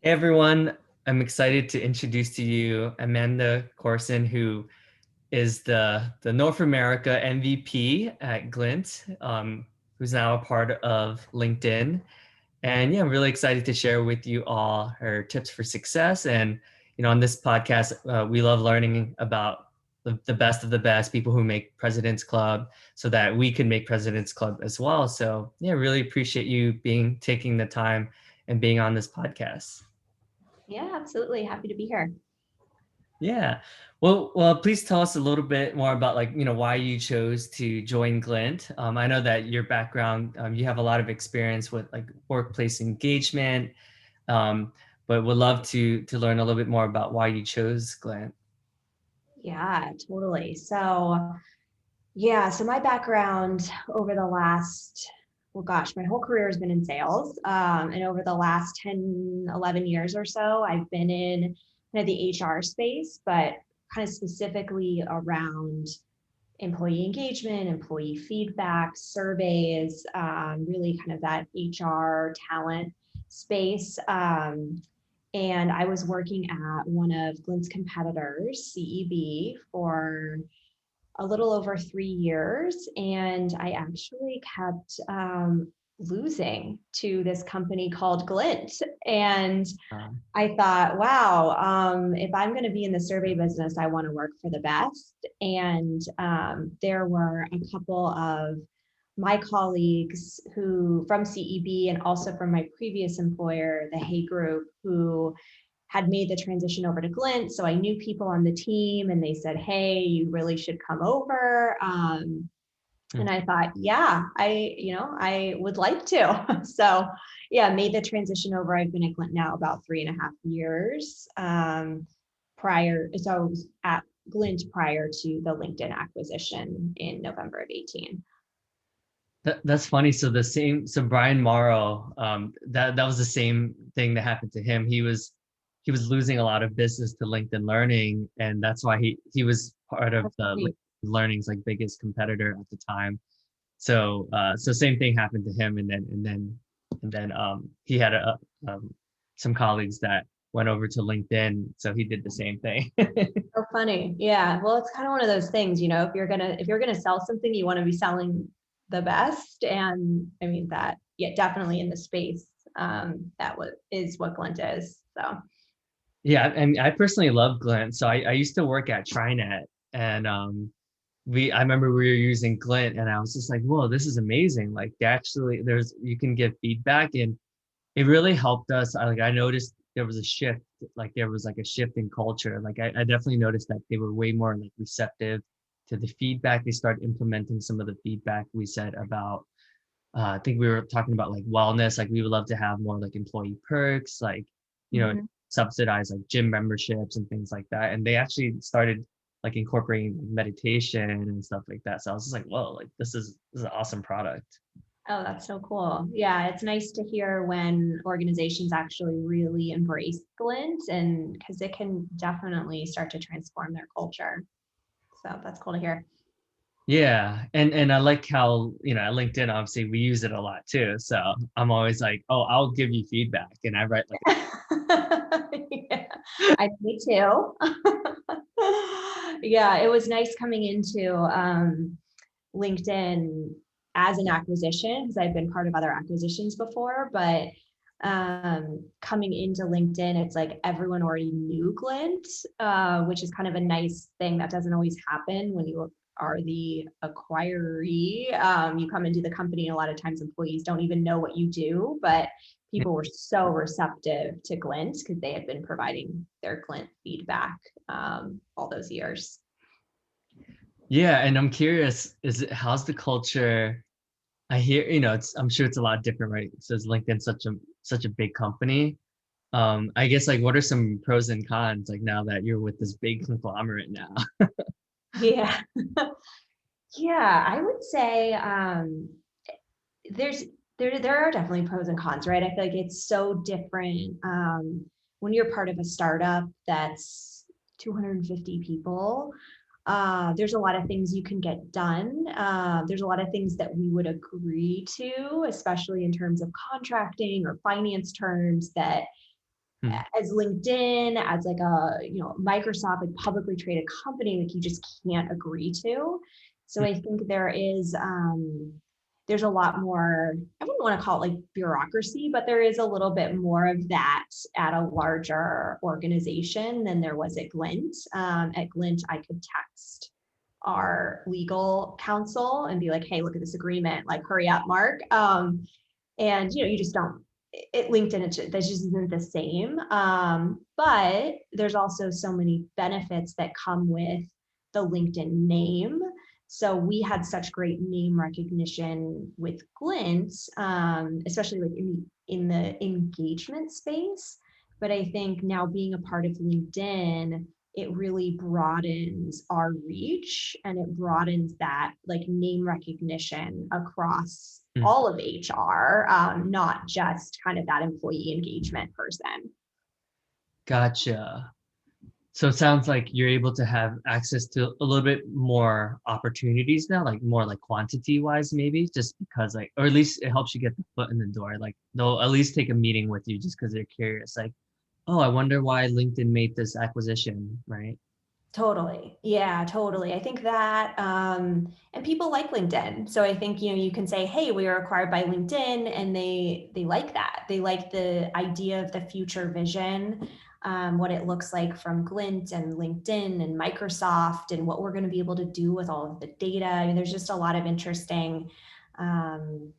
Hey everyone, I'm excited to introduce to you Amanda Korson, who is the North America MVP at Glint, who's now a part of LinkedIn. And yeah, I'm really excited to share with you all her tips for success. And on this podcast, we love learning about the best of the best people who make President's Club, so that we can make President's Club as well. So yeah, really appreciate you taking the time and being on this podcast. Yeah, absolutely. Happy to be here. Yeah. Well, please tell us a little bit more about why you chose to join Glint. I know that your background, you have a lot of experience with like workplace engagement, um, but would love to learn a little bit more about why you chose Glint. Yeah, totally. So my background over the last, well, gosh, my whole career has been in sales. And over the last 10, 11 years or so, I've been in kind of the HR space, but kind of specifically around employee engagement, employee feedback, surveys, really kind of that HR talent space. And I was working at one of Glint's competitors, CEB, for a little over 3 years. And I actually kept losing to this company called Glint. And Um, I thought, wow, if I'm going to be in the survey business, I want to work for the best. And there were a couple of my colleagues who from CEB and also from my previous employer, the Hay Group, who had made the transition over to Glint. So I knew people on the team and they said, hey, you really should come over. And hmm. I thought, yeah, I would like to. So yeah, made the transition over. I've been at Glint now about 3.5 years. So I was at Glint prior to the LinkedIn acquisition in November of 18. That's funny. So Brian Morrow, that was the same thing that happened to him. He was losing a lot of business to LinkedIn Learning, and that's why he was part of That's the funny. LinkedIn Learning's like biggest competitor at the time. So same thing happened to him, and then he had some colleagues that went over to LinkedIn, so he did the same thing. So funny. Yeah. Well, it's kind of one of those things, if you're gonna sell something, you want to be selling the best. And I mean that, yeah, definitely in the space. Is what Glint is. So Yeah, and I personally love Glint. So I used to work at Trinet, and I remember we were using Glint, and I was just like, whoa, this is amazing. Like there's you can give feedback, and it really helped us. I noticed there was a shift, like there was like a shift in culture. Like I definitely noticed that they were way more like receptive to the feedback. They started implementing some of the feedback we said about. I think we were talking about like wellness. Like we would love to have more like employee perks, like you know, mhm. subsidize like gym memberships and things like that. And they actually started like incorporating meditation and stuff like that. So I was just like, whoa, like this is an awesome product. Oh, that's so cool. Yeah, it's nice to hear when organizations actually really embrace Glint, and because it can definitely start to transform their culture. So that's cool to hear. Yeah, and I like how at LinkedIn obviously we use it a lot too. So I'm always like, oh, I'll give you feedback, and I write like, Yeah, I me too. Yeah, it was nice coming into LinkedIn as an acquisition because I've been part of other acquisitions before, but coming into LinkedIn, it's like everyone already knew Glint, which is kind of a nice thing that doesn't always happen when you are the acquiree. You come into the company, and a lot of times employees don't even know what you do, but people were so receptive to Glint because they had been providing their Glint feedback all those years. yeah. And I'm curious, how's the culture? I hear, I'm sure it's a lot different, right? So is LinkedIn such a big company? I guess like what are some pros and cons like now that you're with this big conglomerate now? Yeah. Yeah, I would say there's there are definitely pros and cons, right? I feel like it's so different when you're part of a startup that's 250 people. There's a lot of things you can get done. There's a lot of things that we would agree to, especially in terms of contracting or finance terms that Hmm. as LinkedIn, as like a, Microsoft, like publicly traded company, like you just can't agree to. So I think there's a lot more, I wouldn't want to call it like bureaucracy, but there is a little bit more of that at a larger organization than there was at Glint. At Glint, I could text our legal counsel and be like, hey, look at this agreement, like hurry up, Mark. And you just don't, at LinkedIn, that just isn't the same. But there's also so many benefits that come with the LinkedIn name. So we had such great name recognition with Glint, especially like in the engagement space. But I think now being a part of LinkedIn, it really broadens our reach and it broadens that like name recognition across Hmm. all of HR, not just kind of that employee engagement person. Gotcha. So it sounds like you're able to have access to a little bit more opportunities now, like more like quantity wise, maybe just because like, or at least it helps you get the foot in the door. Like they'll at least take a meeting with you just because they're curious. Like, oh, I wonder why LinkedIn made this acquisition, right? Totally. Yeah, totally. I think that, and people like LinkedIn. So I think, you can say, hey, we were acquired by LinkedIn, and they like that. They like the idea of the future vision, what it looks like from Glint and LinkedIn and Microsoft and what we're going to be able to do with all of the data. I mean, um,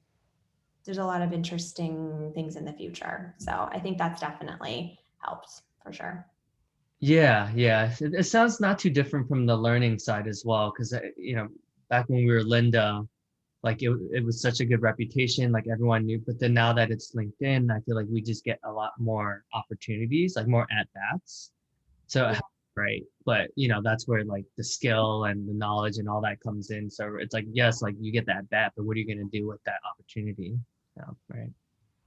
there's a lot of interesting things in the future. So I think that's definitely helped for sure. Yeah, yeah. It sounds not too different from the learning side as well, because back when we were Linda, like it was such a good reputation, like everyone knew. But then now that it's LinkedIn, I feel like we just get a lot more opportunities, like more at bats. So Yeah. right, but that's where like the skill and the knowledge and all that comes in. So it's like yes, like you get that bat, but what are you going to do with that opportunity? Right.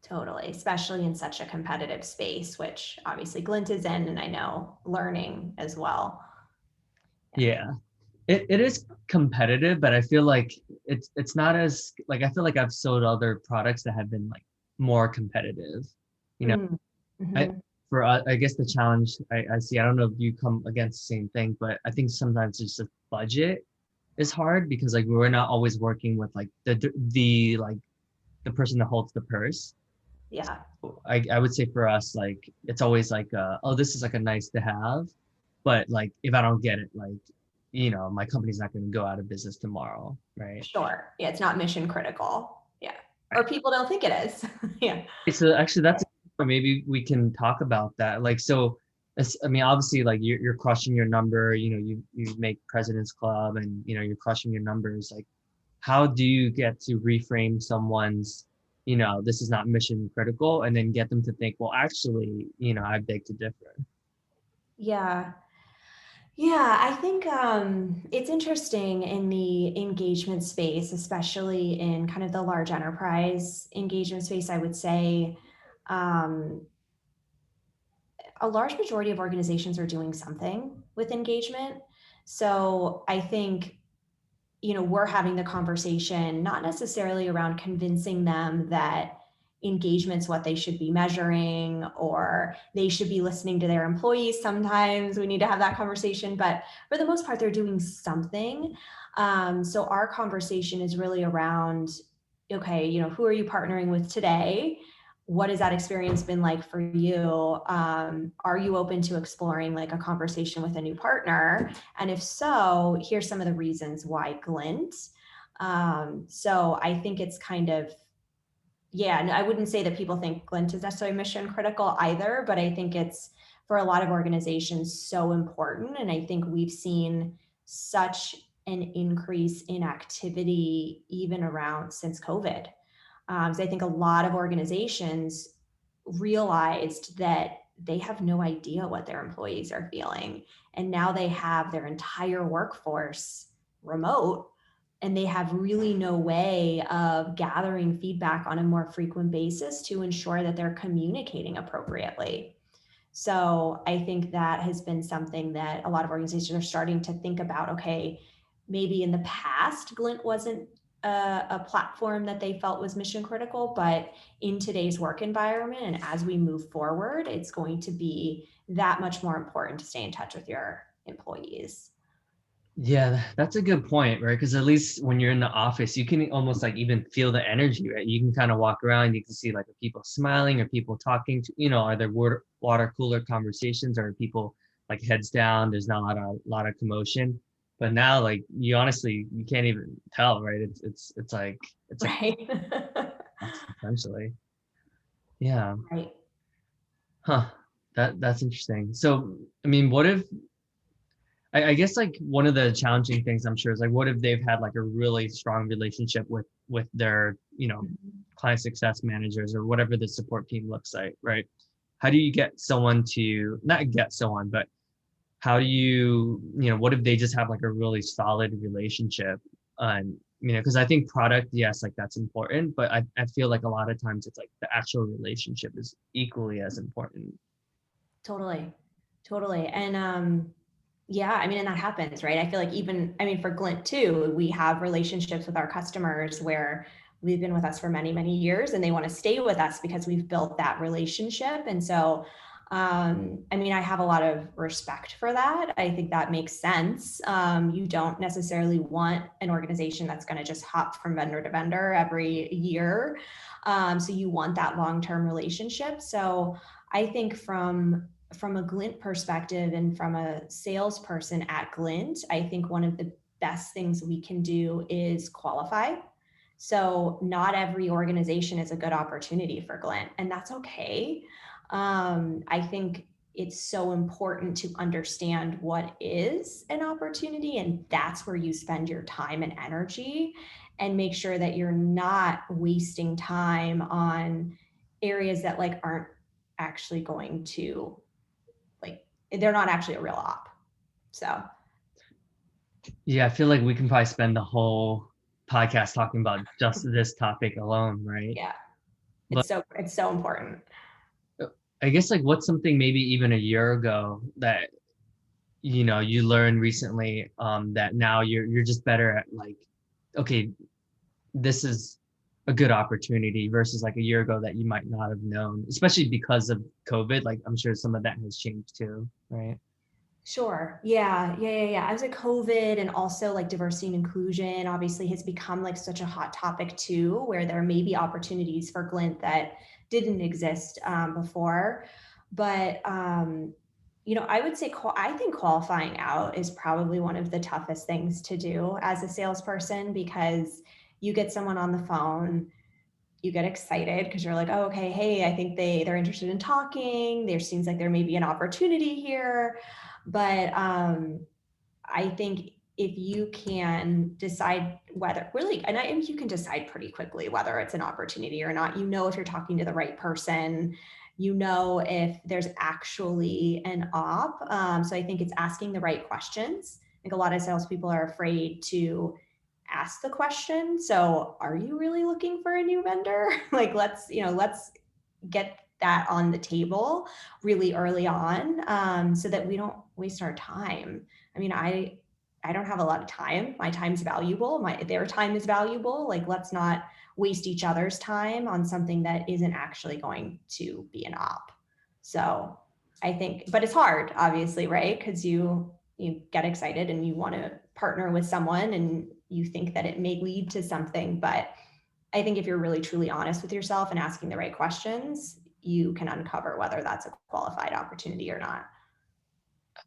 Totally, especially in such a competitive space, which obviously Glint is in, and I know learning as well. Yeah. Yeah. It is competitive, but I feel like it's not as like I feel like I've sold other products that have been like more competitive. You know, Mm. I Mhm. for I guess the challenge I see, I don't know if you come against the same thing, but I think sometimes it's just budget is hard because like we're not always working with like the like the person that holds the purse. Yeah, I would say for us, like it's always like oh, this is like a nice to have, but like if I don't get it, like my company's not going to go out of business tomorrow, right? sure. Yeah, it's not mission critical. Yeah. Or Right. people don't think it is. Yeah. So actually, that's maybe we can talk about that. Like, so I mean, obviously, like you're crushing your number. You make President's Club, and you're crushing your numbers. Like, how do you get to reframe someone's, this is not mission critical, and then get them to think, well, actually, I beg to differ. Yeah. Yeah, I think it's interesting in the engagement space, especially in kind of the large enterprise engagement space. I would say um, a large majority of organizations are doing something with engagement. So I think, we're having the conversation, not necessarily around convincing them that engagement's what they should be measuring or they should be listening to their employees. Sometimes we need to have that conversation, but for the most part, they're doing something. So our conversation is really around, okay, who are you partnering with today? What has that experience been like for you? Are you open to exploring like a conversation with a new partner? And if so, here's some of the reasons why Glint. So I think it's kind of, yeah, and I wouldn't say that people think Glint is necessarily mission critical either, but I think it's for a lot of organizations so important. And I think we've seen such an increase in activity even around since COVID. So I think a lot of organizations realized that they have no idea what their employees are feeling. And now they have their entire workforce remote and they have really no way of gathering feedback on a more frequent basis to ensure that they're communicating appropriately. So I think that has been something that a lot of organizations are starting to think about. Okay, maybe in the past, Glint wasn't a platform that they felt was mission critical, but in today's work environment and as we move forward, it's going to be that much more important to stay in touch with your employees. Yeah, that's a good point, right? Because at least when you're in the office, you can almost like even feel the energy, right? You can kind of walk around, you can see like are people smiling, are people talking to, are there water cooler conversations, or are people like heads down, there's not a lot of commotion. But now like you honestly you can't even tell, right? It's like Right. essentially. Yeah. Right. Huh. That's interesting. So, I mean, what if I guess like one of the challenging things I'm sure is like what if they've had like a really strong relationship with their client success managers or whatever the support team looks like, right? How do you get someone to not get someone, but how do what if they just have like a really solid relationship? Because I think product, yes, like that's important, but I feel like a lot of times it's like the actual relationship is equally as important. Totally. Totally. And yeah, I mean, and that happens, right? I feel like even, I mean, for Glint too, we have relationships with our customers where we've been with us for many, many years and they want to stay with us because we've built that relationship. And so, I mean, I have a lot of respect for that. I think that makes sense. You don't necessarily want an organization that's going to just hop from vendor to vendor every year. So you want that long-term relationship. So I think from a Glint perspective and from a salesperson at Glint, I think one of the best things we can do is qualify. So not every organization is a good opportunity for Glint, and that's okay. I think it's so important to understand what is an opportunity, and that's where you spend your time and energy, and make sure that you're not wasting time on areas that like aren't actually going to like they're not actually a real op. So Yeah, I feel like we can probably spend the whole podcast talking about just this topic alone, right? yeah, But it's so important. I guess like what's something maybe even a year ago that you learned recently that now you're just better at like, okay, this is a good opportunity versus like a year ago that you might not have known, especially because of COVID. Like I'm sure some of that has changed too, right? Sure. Yeah. As a COVID and also like diversity and inclusion obviously has become like such a hot topic too, where there may be opportunities for Glint that didn't exist before. But I would say I think qualifying out is probably one of the toughest things to do as a salesperson because you get someone on the phone, you get excited because you're like, oh, okay, hey, I think they're interested in talking. There seems like there may be an opportunity here. But I think if you can decide whether really, and you can decide pretty quickly whether it's an opportunity or not. If you're talking to the right person, if there's actually an op. So I think it's asking the right questions. I think a lot of salespeople are afraid to ask the question. So are you really looking for a new vendor? Like let's get that on the table really early on, so that we don't waste our time. I mean, I don't have a lot of time. My time's valuable. Their time is valuable. Like let's not waste each other's time on something that isn't actually going to be an op. So I think, but it's hard, obviously, right? Because you get excited and you want to partner with someone and you think that it may lead to something, but I think if you're really truly honest with yourself and asking the right questions, you can uncover whether that's a qualified opportunity or not.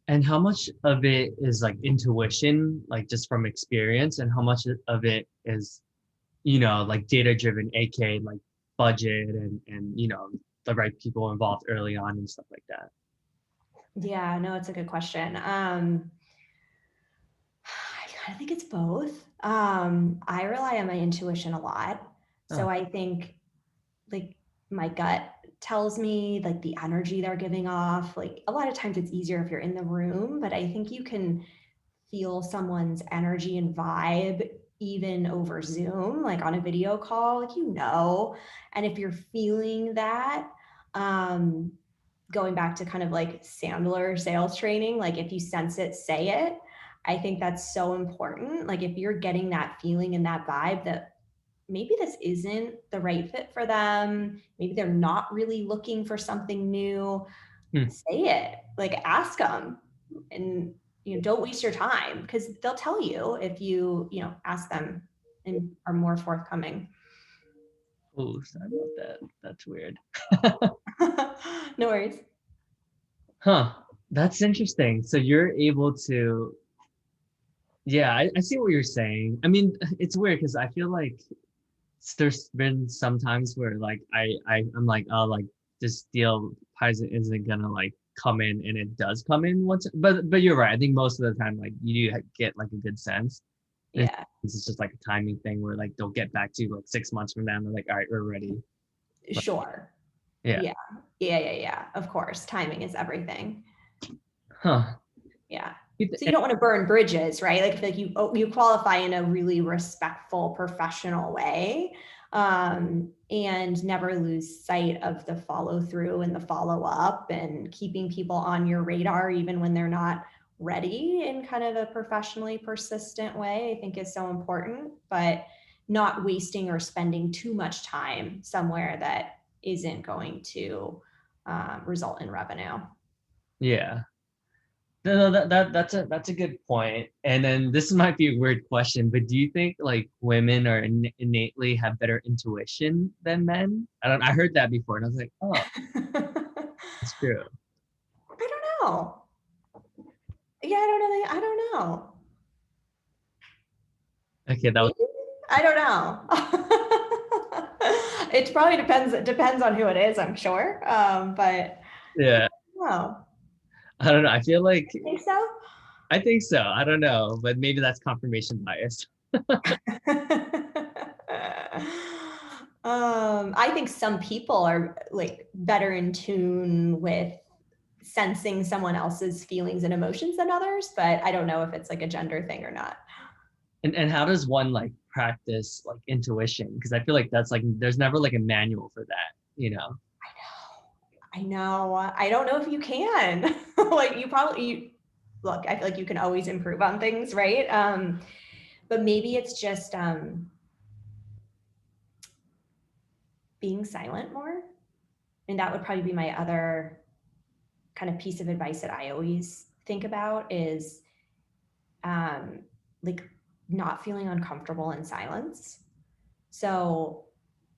And how much of it is like intuition, like just from experience, and how much of it is, like data driven, aka like budget and the right people involved early on and stuff like that. Yeah, no, it's a good question. I kind of think it's both. I rely on my intuition a lot. Oh, So I think like my gut tells me like the energy they're giving off. Like a lot of times it's easier if you're in the room, but I think you can feel someone's energy and vibe even over Zoom, like on a video call, and if you're feeling that, um, going back to kind of like Sandler sales training, like if you sense it, say it. I think that's so important. Like if you're getting that feeling and that vibe that maybe this isn't the right fit for them, maybe they're not really looking for something new, Hmm. say it. Like ask them, and don't waste your time, because they'll tell you if you ask them and are more forthcoming. Oh, sorry about that. That's weird. No worries. Huh. That's interesting. So you're able to, yeah, I see what you're saying. I mean, it's weird because I feel like there's been some times where like I'm like, oh, like this deal isn't gonna like come in, and it does come in once. But you're right. I think most of the time, like you do get like a good sense. And Yeah, it's just like a timing thing where like they'll get back to you like 6 months from now and they're like, all right, we're ready. But sure. yeah. Yeah, yeah. Of course, timing is everything. Huh. Yeah. So you And- don't want to burn bridges, right? Like if like you qualify in a really respectful, professional way, and never lose sight of the follow through and the follow up, and keeping people on your radar even when they're not ready in kind of a professionally persistent way, I think is so important. But not wasting or spending too much time somewhere that isn't going to result in revenue. yeah. No, that's a good point. And then this might be a weird question, but do you think like women are innately have better intuition than men? I heard that before, and I was like, oh, it's true. I don't know. Yeah, I don't know. I don't know. Okay, that was Maybe? I don't know. It probably depends on who it is, I'm sure. But yeah. no, I don't know. I feel like I think so. I think so. I don't know, but maybe that's confirmation bias. I think some people are like better in tune with sensing someone else's feelings and emotions than others, but I don't know if it's like a gender thing or not. And how does one like practice like intuition? Because I feel like that's like there's never like a manual for that, you know? I know. I don't know if you can. Like look, I feel like you can always improve on things, right? But maybe it's just being silent more. And that would probably be my other kind of piece of advice that I always think about is um, like not feeling uncomfortable in silence. So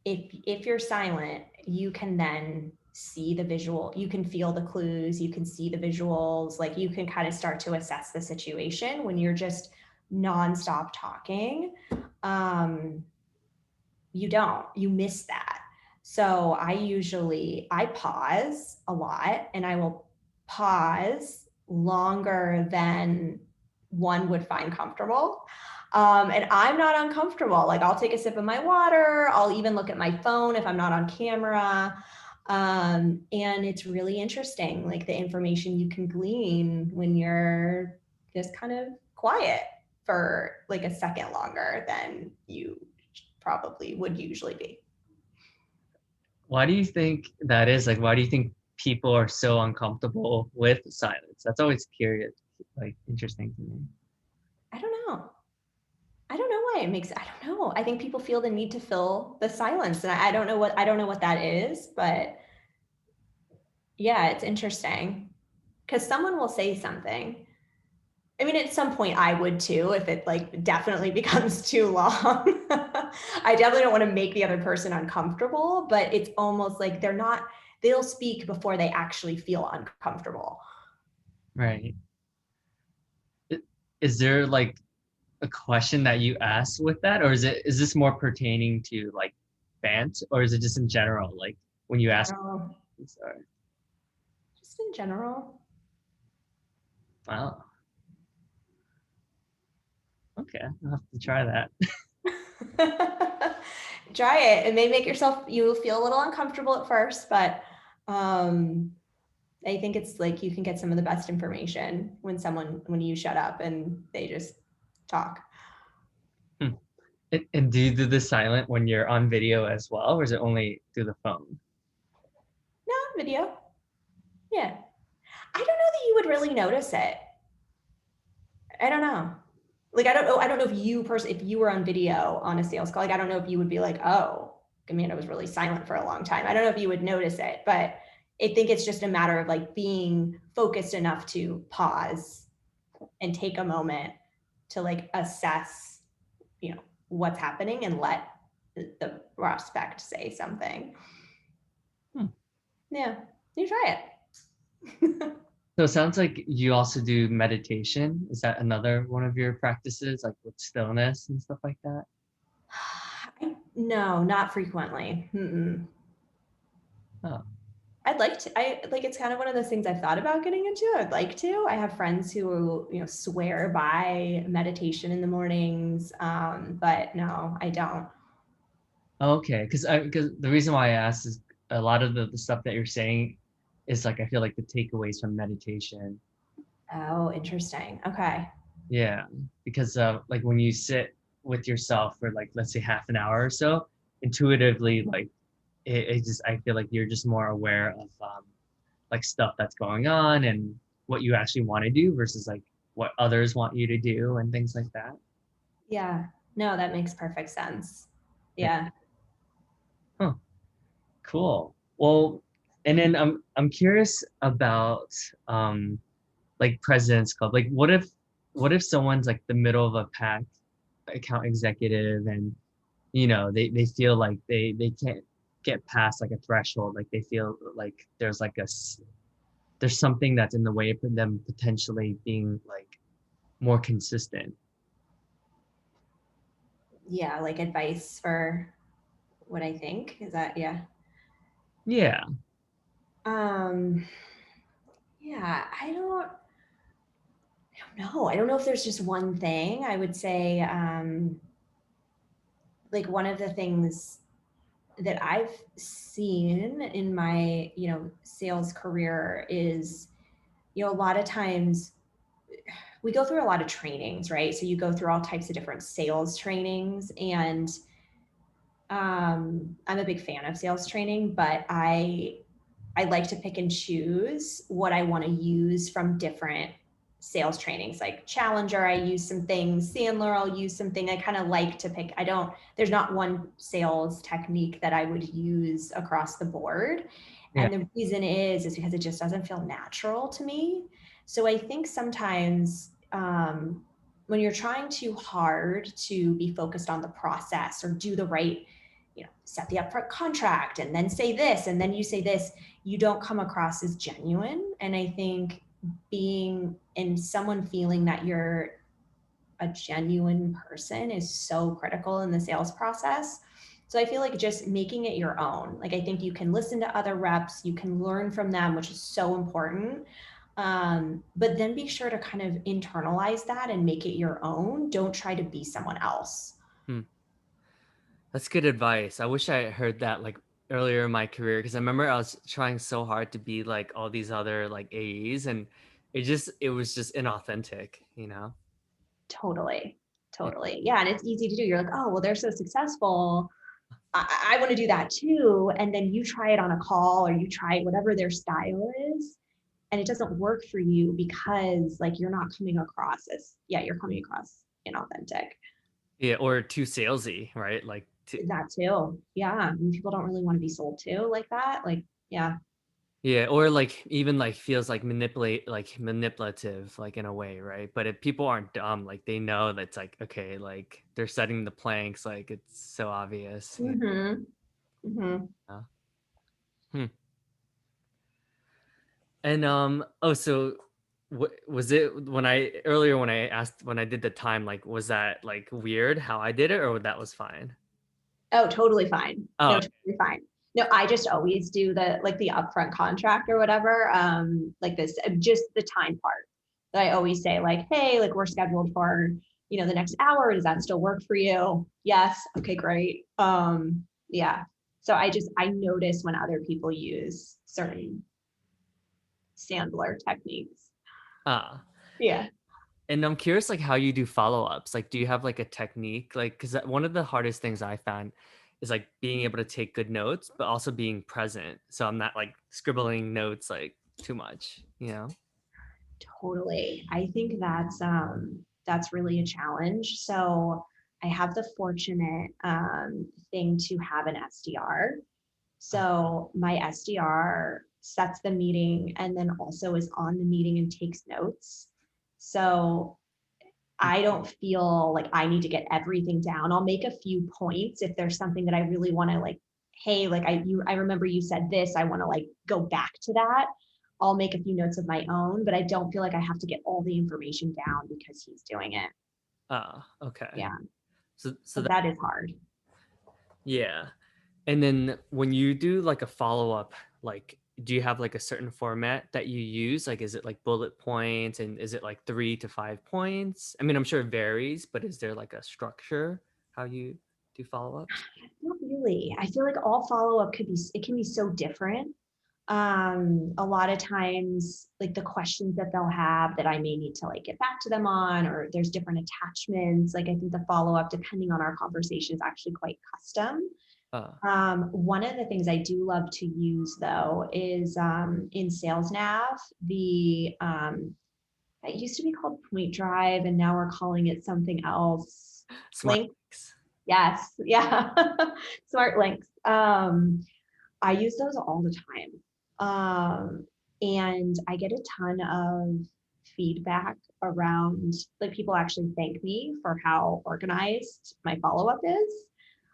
if you're silent, you can then see the visual, you can feel the clues, you can see the visuals, like you can kind of start to assess the situation. When you're just nonstop talking, um, you miss that. So I pause a lot, and I will pause longer than one would find comfortable. And I'm not uncomfortable. Like I'll take a sip of my water. I'll even look at my phone if I'm not on camera. And it's really interesting, like the information you can glean when you're just kind of quiet for like a second longer than you probably would usually be. Why do you think that is? Like, why do you think people are so uncomfortable with silence? That's always curious, like interesting to me. I don't know. I don't know why it makes, I don't know. I think people feel the need to fill the silence. And I don't know what that is, but yeah, it's interesting because someone will say something. I mean, at some point I would too, if it like definitely becomes too long. I definitely don't want to make the other person uncomfortable, but it's almost like they'll speak before they actually feel uncomfortable. Right. Is there like a question that you ask with that, or is this more pertaining to like bant, or is it just in general, like when you ask? General, Sorry. just in general. Wow. Okay, I'll have to try that. Try it. It may make you feel a little uncomfortable at first, but um, I think it's like you can get some of the best information when you shut up and they just talk. Hmm. And do you do the silent when you're on video as well, or is it only through the phone? No, video. Yeah. I don't know that you would really notice it. I don't know. Like, I don't know if you personally, if you were on video on a sales call, like, I don't know if you would be like, oh, Amanda was really silent for a long time. I don't know if you would notice it, but I think it's just a matter of like being focused enough to pause and take a moment to like assess, what's happening and let the prospect say something. Hmm. Yeah, you try it. So it sounds like you also do meditation. Is that another one of your practices, like with stillness and stuff like that? No, not frequently. Mm-mm. Oh, I'd like to. I like it's kind of one of those things I've thought about getting into. I'd like to. I have friends who, swear by meditation in the mornings, but no, I don't. okay. Because the reason why I asked is a lot of the stuff that you're saying is like I feel like the takeaways from meditation. Oh, interesting. Okay. Yeah, because like when you sit with yourself for like let's say half an hour or so, intuitively like it just I feel like you're just more aware of like stuff that's going on and what you actually want to do versus like what others want you to do and things like that. Yeah. No, that makes perfect sense. Yeah. Yeah. Huh. Cool. Well, and then I'm curious about like President's Club. Like what if someone's like the middle of a pack account executive and they feel like they can't get past like a threshold, like they feel like there's like there's something that's in the way of them potentially being like more consistent. Yeah. Like advice for what I think. Is that, yeah. Yeah. Um, yeah, I don't know. I don't know if there's just one thing. I would say, like one of the things that I've seen in my, sales career is, a lot of times we go through a lot of trainings, right? So you go through all types of different sales trainings, and I'm a big fan of sales training, but I like to pick and choose what I want to use from different sales trainings. Like Challenger, I use some things. Sandler, I'll use something. I kind of like to pick. There's not one sales technique that I would use across the board. Yeah. And the reason is because it just doesn't feel natural to me. So I think sometimes when you're trying too hard to be focused on the process or do the right, set the upfront contract and then say this and then you say this, you don't come across as genuine. And I think being and someone feeling that you're a genuine person is so critical in the sales process. So I feel like just making it your own. Like I think you can listen to other reps, you can learn from them, which is so important. But then be sure to kind of internalize that and make it your own. Don't try to be someone else. Hmm. That's good advice. I wish I heard that like earlier in my career because I remember I was trying so hard to be like all these other like AEs and it was just inauthentic. Totally. Yeah. Totally. Yeah. And it's easy to do. You're like, oh, well, they're so successful. I want to do that too. And then you try it on a call or you try whatever their style is, and it doesn't work for you because like you're not coming across as, yeah, you're coming across inauthentic. Yeah, or too salesy, right? Like That too. Yeah. And people don't really want to be sold to like that. Like, yeah, yeah, or like even like feels like manipulative like in a way, right? But if people aren't dumb, like they know that's like okay, like they're setting the planks, like it's so obvious. mm-hmm. Mm-hmm. Yeah. Hmm. And oh, so what was it when I earlier when I asked when I did the time, like was that like weird how I did it or that was fine? Oh, totally fine. No, Oh, totally fine. No, I just always do the upfront contract or whatever. Like this, just the time part. That I always say like, hey, like we're scheduled for, the next hour. Does that still work for you? Yes. Okay, great. Yeah. So I notice when other people use certain Sandler techniques. ah. Yeah. And I'm curious, like, how you do follow-ups. Like, do you have like a technique? Like, because one of the hardest things I found is like being able to take good notes, but also being present. So I'm not like scribbling notes like too much. Totally. I think that's really a challenge. So I have the fortunate thing to have an SDR. Uh, So my SDR sets the meeting and then also is on the meeting and takes notes. So I don't feel like I need to get everything down. I'll make a few points if there's something that I really want to like, hey, like I remember you said this, I want to like go back to that. I'll make a few notes of my own, but I don't feel like I have to get all the information down because he's doing it. okay. Yeah. So But that, that is hard. yeah. And then when you do like a follow-up, like do you have like a certain format that you use? Like is it like bullet points and is it like 3 to 5 points? I mean, I'm sure it varies, but is there like a structure how you do follow-ups? Not really. I feel like all follow-up it can be so different. A lot of times like the questions that they'll have that I may need to like get back to them on, or there's different attachments. Like I think the follow-up, depending on our conversation, is actually quite custom. Uh, One of the things I do love to use though is in Sales Nav, it used to be called Point Drive and now we're calling it something else. smart. Link. Yes. Yeah. Smart links. I use those all the time. And I get a ton of feedback around like people actually thank me for how organized my follow-up is.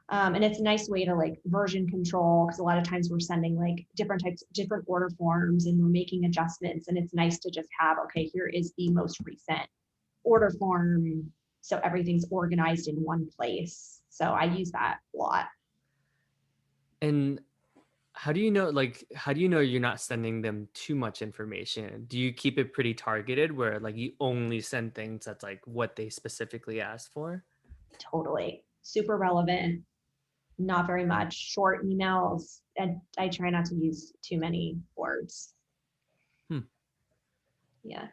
And it's a nice way to like version control because a lot of times we're sending like different order forms and we're making adjustments. And it's nice to just have, okay, here is the most recent order form. So everything's organized in one place. So I use that a lot. And how do you know you're not sending them too much information? Do you keep it pretty targeted where like you only send things that's like what they specifically asked for? Totally. Super relevant, not very much. Short emails, and I try not to use too many words. Hmm. Yeah.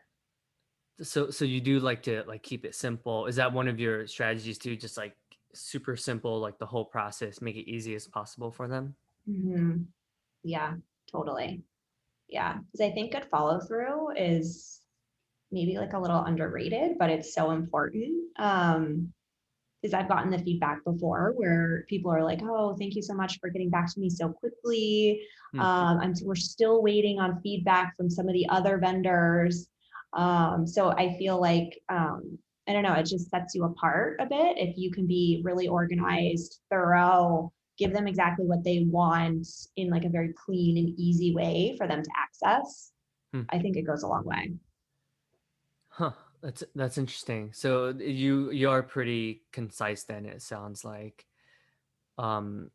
So you do like to like keep it simple. Is that one of your strategies too? Just like super simple, like the whole process, make it easy as possible for them? Mhm. Yeah, totally. Yeah. Because I think good follow through is maybe like a little underrated, but it's so important. Because I've gotten the feedback before where people are like, "Oh, thank you so much for getting back to me so quickly. Hmm. We're still waiting on feedback from some of the other vendors." So I feel like I don't know, it just sets you apart a bit if you can be really organized, thorough, give them exactly what they want in like a very clean and easy way for them to access. Hmm. I think it goes a long way. Huh. That's interesting. So you are pretty concise then, it sounds like. Um,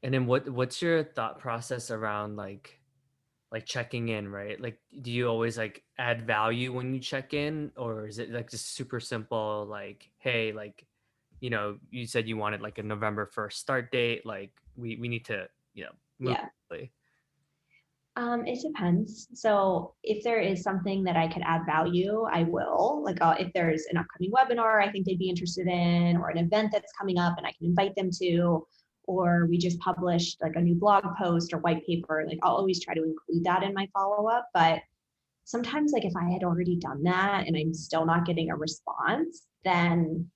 and then what's your thought process around like checking in, right? Like do you always like add value when you check in, or is it like just super simple like, hey, like, you said you wanted like a November 1st start date, like we need to, move Yeah. quickly. It depends. So if there is something that I could add value, I will. Like if there's an upcoming webinar I think they'd be interested in, or an event that's coming up and I can invite them to, or we just published like a new blog post or white paper, like I'll always try to include that in my follow-up. But sometimes like if I had already done that and I'm still not getting a response, then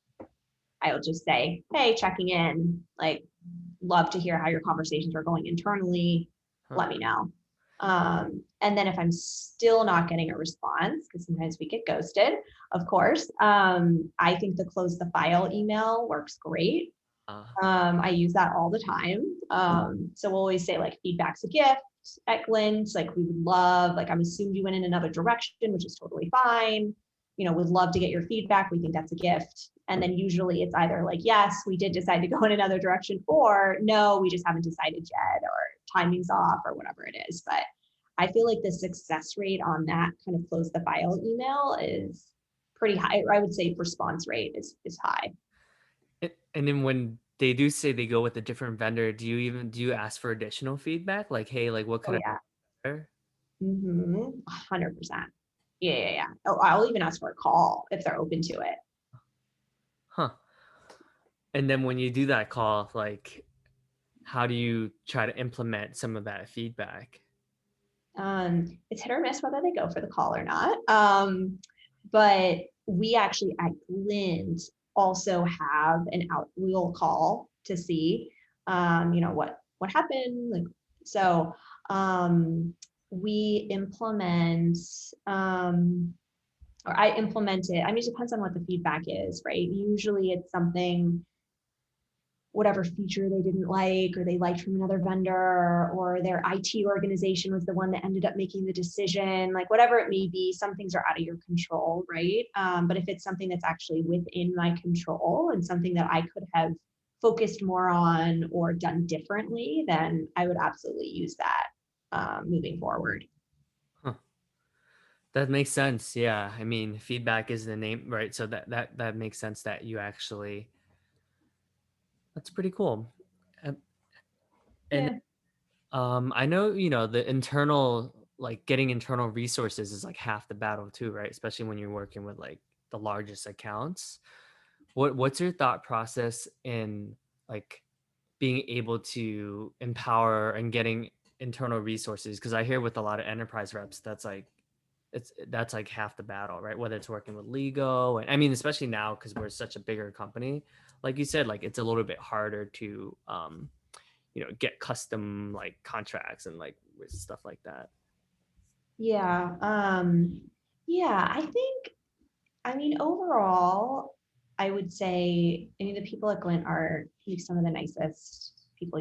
I'll just say, hey, checking in, like love to hear how your conversations are going internally. Huh. Let me know. And then if I'm still not getting a response, because sometimes we get ghosted, of course, I think the close the file email works great. Uh, I use that all the time. So we'll always say like feedback's a gift at Glint. Like we would love, like I'm assumed you went in another direction, which is totally fine. Would love to get your feedback. We think that's a gift. And then usually it's either like, yes, we did decide to go in another direction, or no, we just haven't decided yet, or timing's off, or whatever it is. But I feel like the success rate on that kind of close the file email is pretty high. I would say response rate is high. and then when they do say they go with a different vendor, do you ask for additional feedback? Like, hey, like what Oh could I yeah. do better? 100%. Yeah, yeah, yeah. Oh, I'll even ask for a call if they're open to it. Huh. And then when you do that call, like how do you try to implement some of that feedback? It's hit or miss whether they go for the call or not. But we actually at Glint also have an out, we'll call to see, what happened. Like, so, we implement, or I implement it. I mean, it depends on what the feedback is, right? Usually it's something, whatever feature they didn't like or they liked from another vendor, or their IT organization was the one that ended up making the decision, like whatever it may be. Some things are out of your control, right? But if it's something that's actually within my control and something that I could have focused more on or done differently, then I would absolutely use that moving forward. Huh. That makes sense. Yeah. I mean, feedback is the name, right? So that makes sense that you actually, that's pretty cool. And, and Yeah. I know, the internal, like getting internal resources is like half the battle too, right? Especially when you're working with like the largest accounts. What's your thought process in like being able to empower and getting internal resources? Because I hear with a lot of enterprise reps, that's like half the battle, right? Whether it's working with legal, and I mean, especially now because we're such a bigger company, like you said, like it's a little bit harder to get custom like contracts and like with stuff like that. Yeah. Yeah, I mean, overall, I would say, I mean, the people at Glint are like some of the nicest people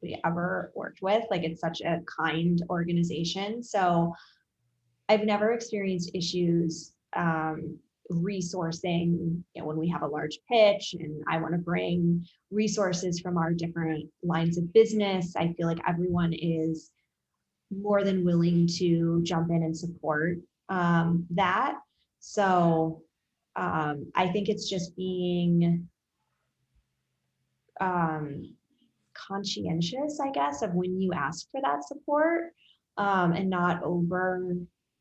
we ever worked with. Like, it's such a kind organization. So I've never experienced issues resourcing, when we have a large pitch and I want to bring resources from our different lines of business. I feel like everyone is more than willing to jump in and support that. So I think it's just being um, conscientious, I guess, of when you ask for that support, and not over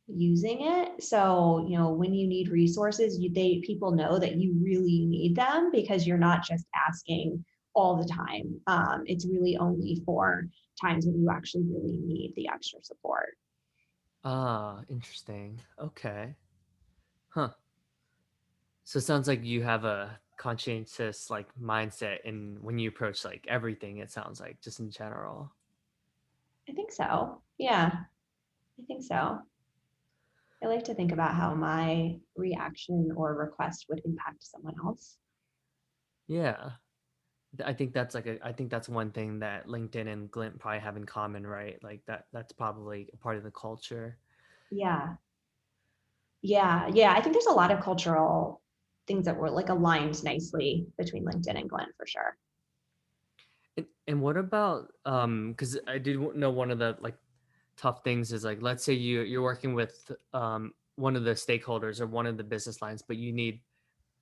using it. So, when you need resources, people know that you really need them because you're not just asking all the time. It's really only for times when you actually really need the extra support. Ah, interesting. Okay. Huh. So it sounds like you have a conscientious like mindset in when you approach like everything, it sounds like just in general. I think so. Yeah, I think so. I like to think about how my reaction or request would impact someone else. Yeah. I think that's one thing that LinkedIn and Glint probably have in common, right? Like that's probably a part of the culture. Yeah, yeah. I think there's a lot of cultural things that were like aligned nicely between LinkedIn and Glenn for sure. And what about because I did know one of the like tough things is like let's say you're working with one of the stakeholders or one of the business lines, but you need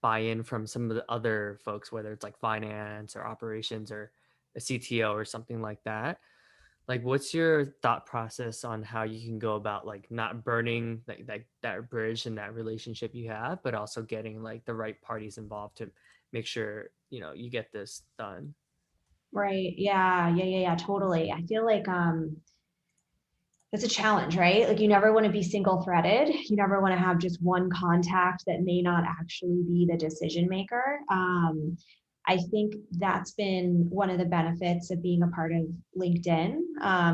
buy-in from some of the other folks, whether it's like finance or operations or a CTO or something like that. Like, what's your thought process on how you can go about like not burning that bridge and that relationship you have, but also getting like the right parties involved to make sure you get this done? Right. Yeah. Totally. I feel like it's a challenge, right? Like, you never want to be single threaded. You never want to have just one contact that may not actually be the decision maker. I think that's been one of the benefits of being a part of LinkedIn.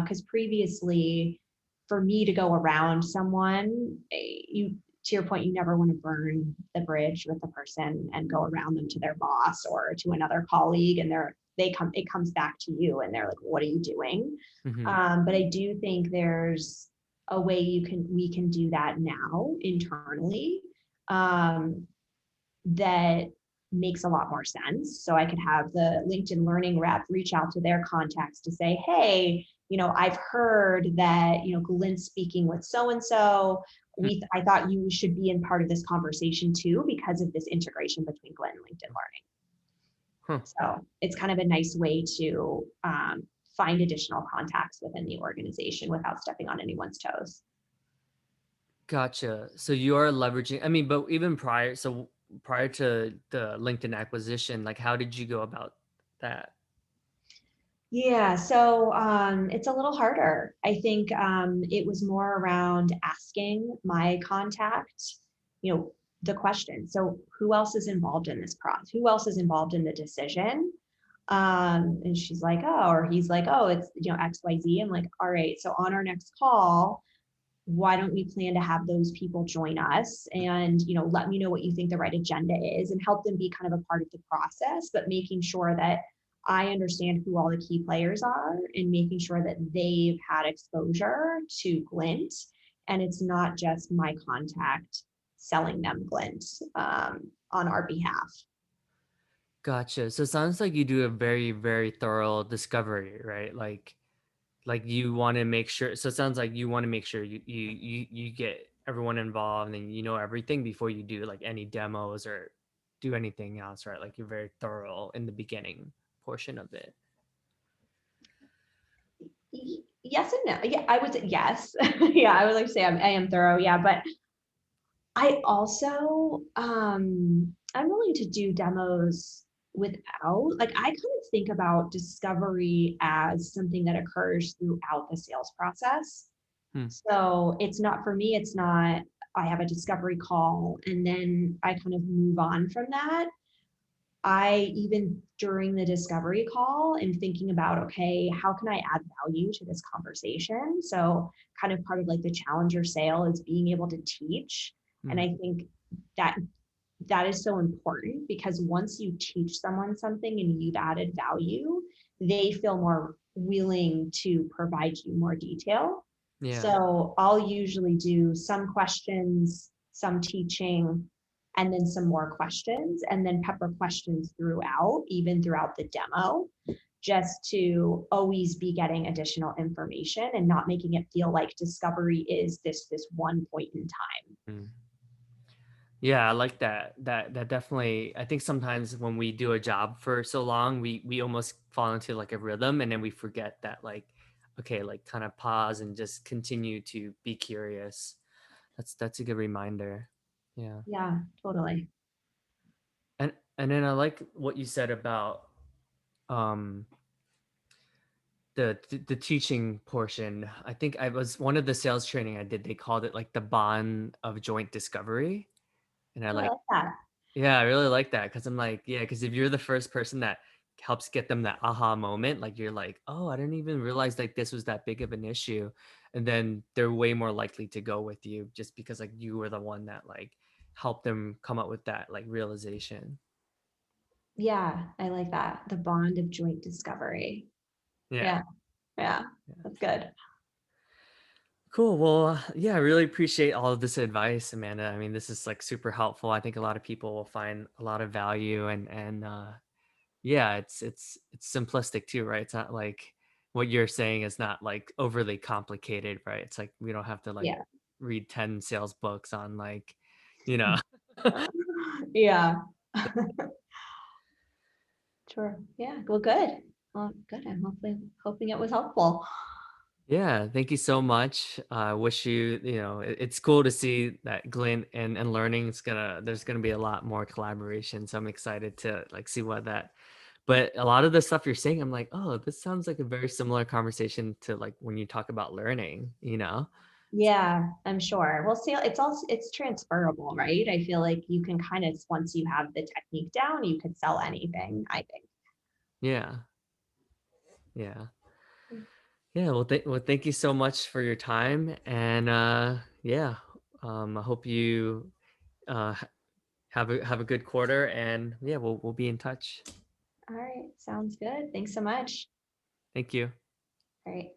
Because previously, for me to go around someone, you to your point, you never want to burn the bridge with the person and go around them to their boss or to another colleague, and it comes back to you, and they're like, "What are you doing?" Hmm. But I do think there's a way we can do that now internally, um, that makes a lot more sense. So I could have the LinkedIn Learning rep reach out to their contacts to say, hey, I've heard that, Glint's speaking with so and so. I thought you should be in part of this conversation too because of this integration between Glint and LinkedIn Learning. Huh. So it's kind of a nice way to find additional contacts within the organization without stepping on anyone's toes. Gotcha. So you are leveraging, I mean, but even prior to the LinkedIn acquisition, like how did you go about that? Yeah, so it's a little harder. I think it was more around asking my contact, you know, the question. So who else is involved in this process? Who else is involved in the decision? And she's like, oh, or he's like, oh, it's XYZ. I'm like, all right, so on our next call, why don't we plan to have those people join us and let me know what you think the right agenda is and help them be kind of a part of the process, but making sure that I understand who all the key players are and making sure that they've had exposure to Glint and it's not just my contact selling them Glint on our behalf. Gotcha. So it sounds like you do a very, very thorough discovery, right? Like you want to make sure. So it sounds like you want to make sure you get everyone involved and you know everything before you do like any demos or do anything else, right? Like you're very thorough in the beginning portion of it. Yes and no. Yeah, I would say yes. Yeah, I would like to say I am thorough. Yeah, but I also I'm willing to do demos without, like, I kind of think about discovery as something that occurs throughout the sales process. Hmm. So it's not, for me, it's not I have a discovery call and then I kind of move on from that. I, even during the discovery call, am thinking about, okay, how can I add value to this conversation? So, kind of part of like the challenger sale is being able to teach. And Hmm. I think that that is so important because once you teach someone something and you've added value, they feel more willing to provide you more detail. Yeah. So I'll usually do some questions, some teaching, and then some more questions, and then pepper questions throughout, even throughout the demo, just to always be getting additional information and not making it feel like discovery is this one point in time. Hmm. Yeah, I like that. That definitely. I think sometimes when we do a job for so long, we almost fall into like a rhythm, and then we forget that like, okay, like kind of pause and just continue to be curious. That's a good reminder. Yeah. Yeah, totally. And then I like what you said about um the teaching portion. I think I was one of the sales training I did, they called it like the bond of joint discovery. And I Oh, I like, like that. yeah, I really like that because I'm like, yeah, because if you're the first person that helps get them that aha moment, like you're like, oh, I didn't even realize like this was that big of an issue. And then they're way more likely to go with you just because like you were the one that like helped them come up with that like realization. Yeah, I like that. The bond of joint discovery. Yeah. Yeah, yeah, Yeah. that's good. Cool. Well, yeah, I really appreciate all of this advice, Amanda. I mean, this is like super helpful. I think a lot of people will find a lot of value and yeah, it's simplistic too, right? It's not like what you're saying is not like overly complicated, right? It's like we don't have to like Yeah. read 10 sales books on like, you know. Yeah. Sure. Yeah. Well, good. Well, good. I'm hoping it was helpful. Yeah, thank you so much. I wish you, it's cool to see that Glint and learning is there's gonna be a lot more collaboration. So I'm excited to like see what that, but a lot of the stuff you're saying, I'm like, oh, this sounds like a very similar conversation to like when you talk about learning, you know? Yeah, I'm sure. Well, see, it's transferable, right? I feel like you can kind of, once you have the technique down, you could sell anything, I think. Yeah, yeah. Yeah, well, thank you so much for your time, and yeah, I hope you h- have a good quarter, and yeah, we'll be in touch. All right. Sounds good. Thanks so much. Thank you. All right.